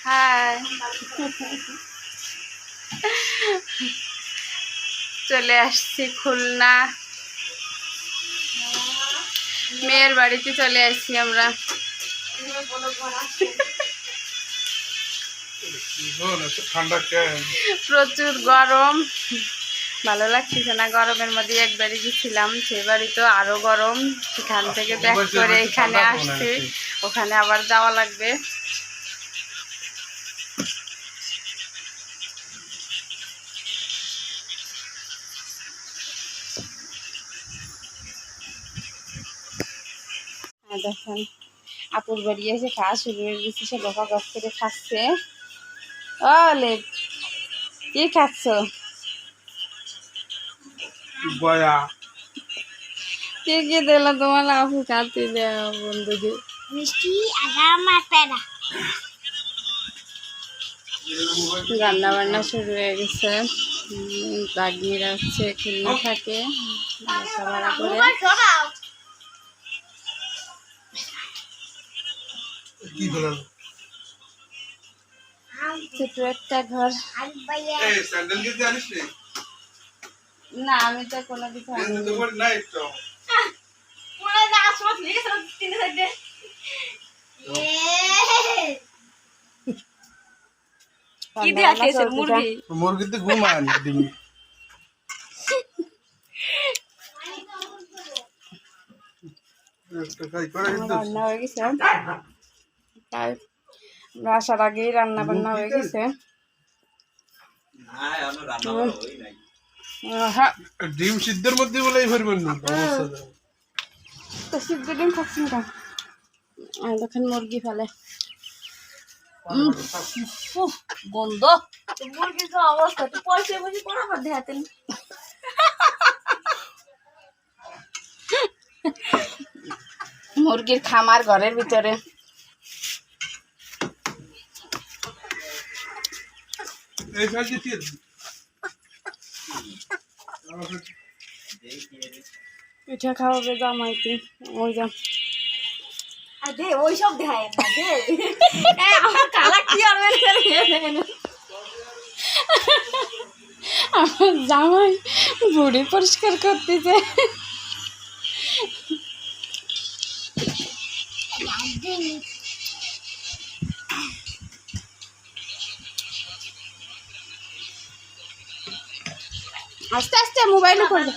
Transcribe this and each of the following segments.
High চলে আসছি খুলনা মেয়ের বাড়িতে চলে আসছি আমরা। প্রচুর গরম, ভালো লাগতেছে না। গরমের মধ্যে একবারই গেছিলাম, সেই বাড়ি তো আরো গরম। সেখান থেকে ব্যাক করে এখানে আসছি, ওখানে আবার যাওয়া লাগবে। দেখেন আপুর বাড়ি এসে খাওয়া শুরু হয়ে গেছে, সে লোকা গাছ করে খাচ্ছে। ওলে কি খাচ্ছ? কি কি দিল তোমার আপু? খাতে দেওয়া বন্ধুকে মিষ্টি রান্না বান্না শুরু হয়ে গেছে। দাগিরা হচ্ছে খুলনা থাকে, বাসা ভাড়া করে। ছোট একটা ঘর। না আমি তো কোনো কিছু মুরগিতে ঘুমান ডিমি রান্না হয়ে গেছে, তাই আসার আগেই রান্না বান্না হয়ে গেছে। ডিম সিদ্ধের মধ্যে বলে তো সিদ্ধ ডিম খাচ্ছেন কেন? দেখেন মুরগি ফেলে গন্ধ, মুরগির তো অবস্থা। তো পয়সা বুঝি কোনো আবার দেখাতেন। মুরগির খামার ঘরের ভিতরে। পিঠা খাওয়াবে জামাইতে, ওই যা ওই সব দেখায় আমার কালা কি আর আমার জামাই বুড়ি পরিষ্কার করতেছে। আস্তে আস্তে মোবাইলে করবে।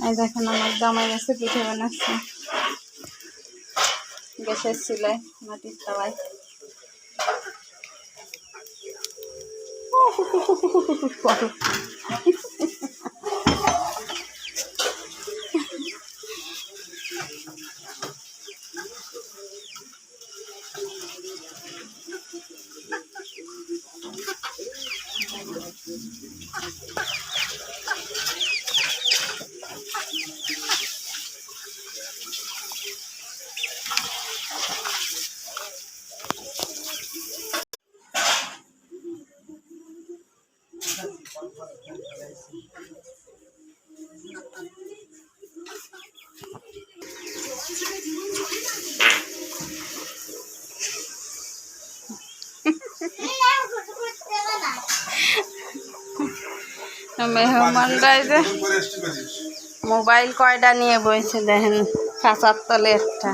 এই দেখেন আমার জামাই আছে পিঠে বানাচ্ছে গ্যাসের চুলায়, মাটির তাওয়ায়। মেহমানরা মোবাইল কয়টা নিয়ে বইছে দেখেন, খাঁচার তলে একটা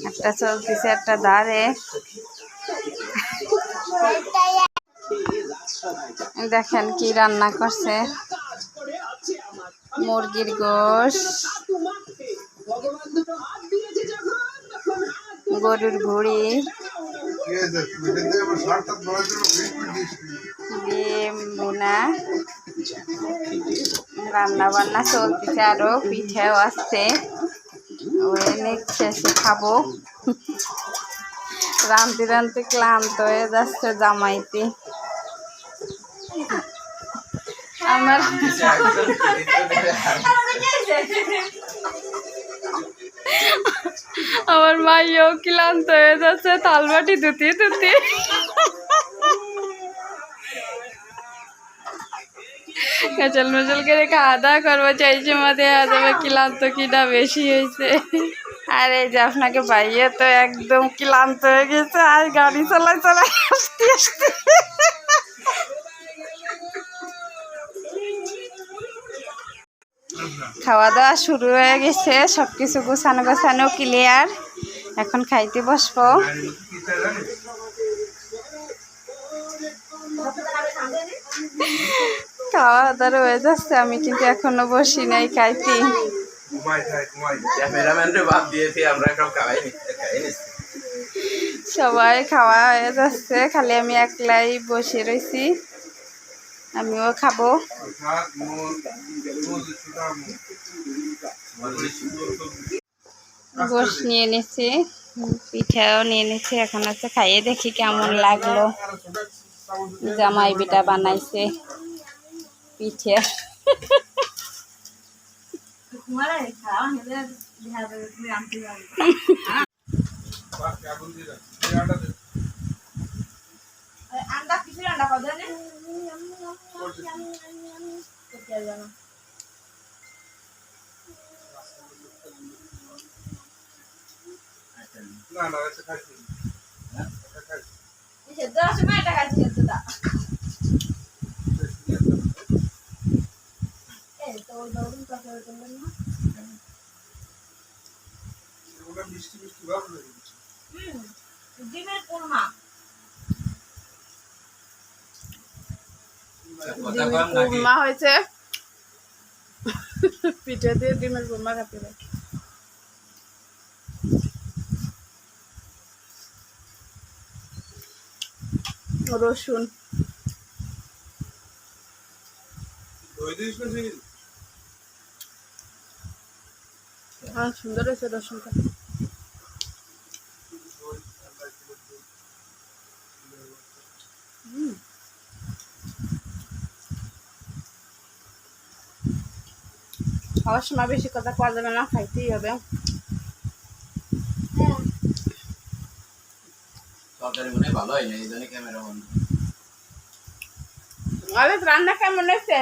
একটা চলতেছে, একটা দাঁড়ে। দেখেন কি রান্না করছে, মুরগির গোশ, গরুর ভুড়ি, ডিম ভুনা। রান্না বান্না চলতেছে, আরো পিঠেও আসছে, ওই নিচ্ছে সে খাবো। রাঁধতে রাঁধতে ক্লান্ত হয়ে যাচ্ছে জামাইতে আমার। আমার মাইও ক্লান্ত হয়ে যাচ্ছে থালবাটি ধুতে ধুতে। কেচল মেচল করে খাওয়া দাওয়া করবো, চাইছে মধ্যে যাবে ক্লান্ত কিনা বেশি হয়েছে। আর এই যে আপনাকে ভাইয়ে তো একদম ক্লান্ত হয়ে গেছে, আর গাড়ি চালাই চালাই আসতে আসতে। খাওয়া দাওয়া শুরু হয়ে গেছে, সব কিছু গোছানো গোছানো ক্লিয়ার। এখন খাইতে বসবো। খাওয়া দাওয়া হয়ে যাচ্ছে, আমি কিন্তু এখনো বসি নাই খাইতে। সবাই খাওয়া হয়ে যাচ্ছে, খালি আমি একলাই বসে রয়েছি। আমিও খাবো। গোশ নিয়ে নিচ্ছি, পিঠাও নিয়ে নিচ্ছি। এখন হচ্ছে খাইয়ে দেখি কেমন লাগলো। জামাই বিটা বানাইছে পিঠে। না না এটা খাইছি মিষ্টি মিষ্টি ভাব লাগে। ডিমের কোরমা, কোরমা হয়েছে, পিঠে দিয়ে ডিমের কোরমা খাতে হবে। রসুন সুন্দর হয়েছে রসুনটা। খাওয়ার সময় বেশি কথা পাওয়া যাবে না, খাইতেই হবে। রান্না কেমন হয়েছে?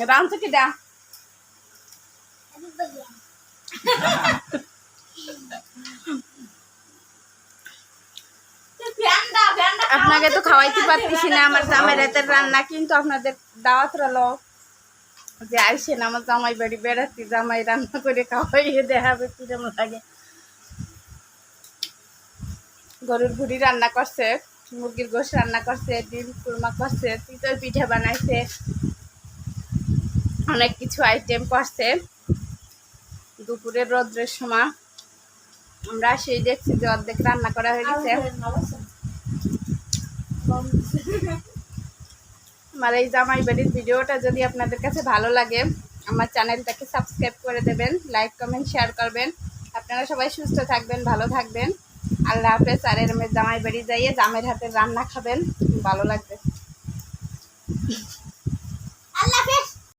রাঁধছে কি দা? আপনাকে তো খাওয়াইতে পারতেছি না আমার জামাই রাতের রান্না, কিন্তু আপনাদের দাওয়াত রলো যে আইসেন আমার জামাই বাড়ি বেড়াচ্ছি, জামাই রান্না করে খাওয়াইয়ে দেখাবে কিরকম লাগে। গরুর ভুড়ি রান্না করছে, মুরগির গোশ রান্না করছে, ডিম কুরমা করছে, চিতই পিঠা বানাইছে, অনেক কিছু আইটেম করছে। দুপুরের রোদ্রের সময় আমরা সেই দেখছি যে অর্ধেক রান্না করা হয়ে গেছে। আমার এই জামাই বাড়ির ভিডিওটা যদি আপনাদের কাছে ভালো লাগে, আমার চ্যানেলটাকে সাবস্ক্রাইব করে দেবেন, লাইক কমেন্ট শেয়ার করবেন। আপনারা সবাই সুস্থ থাকবেন, ভালো থাকবেন। আল্লাহ হাফেজ। আর এর জামাই বাড়ি যাইয়ে জামের হাতের রান্না খাবেন, ভালো লাগবে।